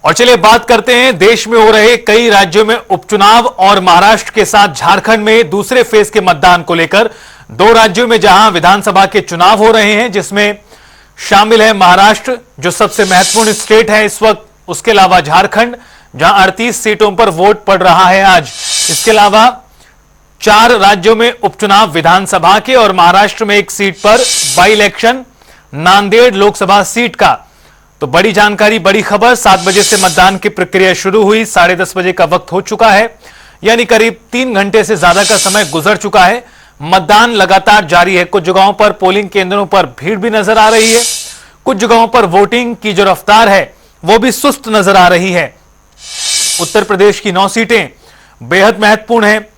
और चलिए बात करते हैं देश में हो रहे कई राज्यों में उपचुनाव और महाराष्ट्र के साथ झारखंड में दूसरे फेज के मतदान को लेकर। दो राज्यों में जहां विधानसभा के चुनाव हो रहे हैं, जिसमें शामिल है महाराष्ट्र जो सबसे महत्वपूर्ण स्टेट है इस वक्त, उसके अलावा झारखंड जहां 38 सीटों पर वोट पड़ रहा है आज। इसके अलावा 4 राज्यों में उपचुनाव विधानसभा के और महाराष्ट्र में एक सीट पर by election Nanded Lok Sabha seat का। तो बड़ी जानकारी, बड़ी खबर, 7 बजे से मतदान की प्रक्रिया शुरू हुई, 10:30 बजे का वक्त हो चुका है, यानी करीब 3 घंटे से ज्यादा का समय गुजर चुका है। मतदान लगातार जारी है। कुछ जगहों पर पोलिंग केंद्रों पर भीड़ भी नजर आ रही है, कुछ जगहों पर वोटिंग की जो रफ्तार है वो भी सुस्त नजर आ रही है। उत्तर प्रदेश की 9 सीटें बेहद महत्वपूर्ण है।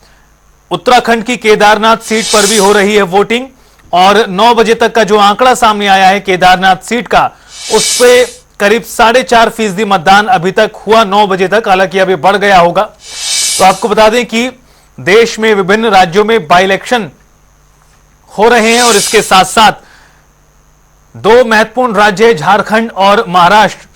उत्तराखंड की केदारनाथ सीट पर भी हो रही है वोटिंग और 9 बजे तक का जो आंकड़ा सामने आया है केदारनाथ सीट का, उस पे करीब 4.5% मतदान अभी तक हुआ 9 बजे तक, हालांकि अभी बढ़ गया होगा। तो आपको बता दें कि देश में विभिन्न राज्यों में बाई इलेक्शन हो रहे हैं और इसके साथ साथ 2 महत्वपूर्ण राज्य झारखंड और महाराष्ट्र,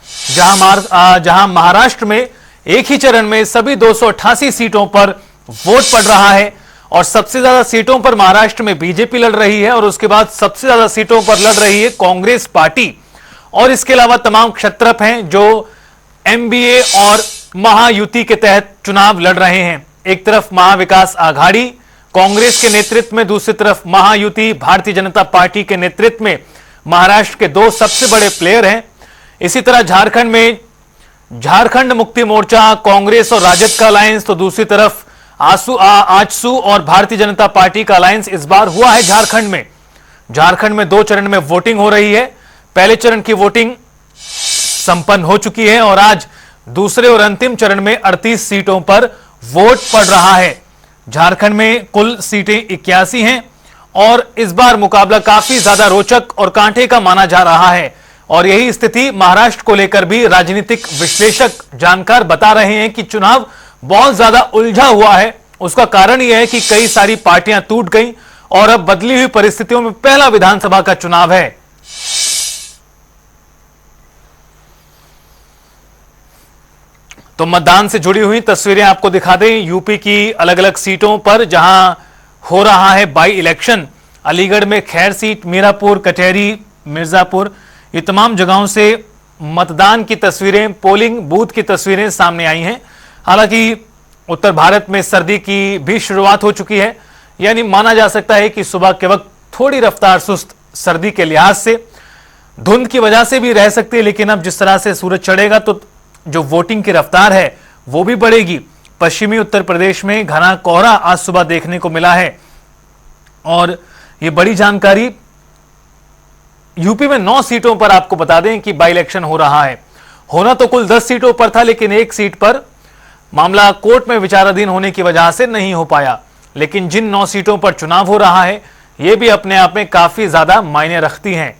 जहां महाराष्ट्र में एक ही चरण में सभी 288 सीटों पर वोट पड़ रहा है और सबसे ज्यादा सीटों पर महाराष्ट्र में बीजेपी लड़ रही है और उसके बाद सबसे ज्यादा सीटों पर लड़ रही है कांग्रेस पार्टी। और इसके अलावा तमाम क्षत्रप हैं जो एमबीए और महायुति के तहत चुनाव लड़ रहे हैं। एक तरफ महाविकास आघाड़ी कांग्रेस के नेतृत्व में, दूसरी तरफ महायुति भारतीय जनता पार्टी के नेतृत्व में महाराष्ट्र के 2 सबसे बड़े प्लेयर हैं। इसी तरह झारखंड में झारखंड मुक्ति मोर्चा, कांग्रेस और राजद का अलायंस, तो दूसरी तरफ आजसू और भारतीय जनता पार्टी का अलायंस इस बार हुआ है झारखंड में। झारखंड में 2 चरण में वोटिंग हो रही है। पहले चरण की वोटिंग संपन्न हो चुकी है और आज दूसरे और अंतिम चरण में 38 सीटों पर वोट पड़ रहा है। झारखंड में कुल सीटें 81 हैं और इस बार मुकाबला काफी ज्यादा रोचक और कांटे का माना जा रहा है। और यही स्थिति महाराष्ट्र को लेकर भी राजनीतिक विश्लेषक जानकार बता रहे हैं कि चुनाव बहुत ज्यादा उलझा हुआ है। उसका कारण यह है कि कई सारी पार्टियां टूट गई और अब बदली हुई परिस्थितियों में पहला विधानसभा का चुनाव है। तो मतदान से जुड़ी हुई तस्वीरें आपको दिखा दें यूपी की अलग अलग सीटों पर जहां हो रहा है बाई इलेक्शन। अलीगढ़ में खैर सीट, मीरापुर, कचहरी, मिर्जापुर, ये तमाम जगहों से मतदान की तस्वीरें, पोलिंग बूथ की तस्वीरें सामने आई हैं। हालांकि उत्तर भारत में सर्दी की भी शुरुआत हो चुकी है, यानी माना जा सकता है कि सुबह के वक्त थोड़ी रफ्तार सुस्त सर्दी के लिहाज से, धुंध की वजह से भी रह सकती है, लेकिन अब जिस तरह से सूरज चढ़ेगा तो जो वोटिंग की रफ्तार है वो भी बढ़ेगी। पश्चिमी उत्तर प्रदेश में घना कोहरा आज सुबह देखने को मिला है और ये बड़ी जानकारी। यूपी में 9 सीटों पर आपको बता दें कि बाई इलेक्शन हो रहा है। होना तो कुल 10 सीटों पर था, लेकिन एक सीट पर मामला कोर्ट में विचाराधीन होने की वजह से नहीं हो पाया। लेकिन जिन 9 सीटों पर चुनाव हो रहा है ये भी अपने आप में काफी ज्यादा मायने रखती हैं।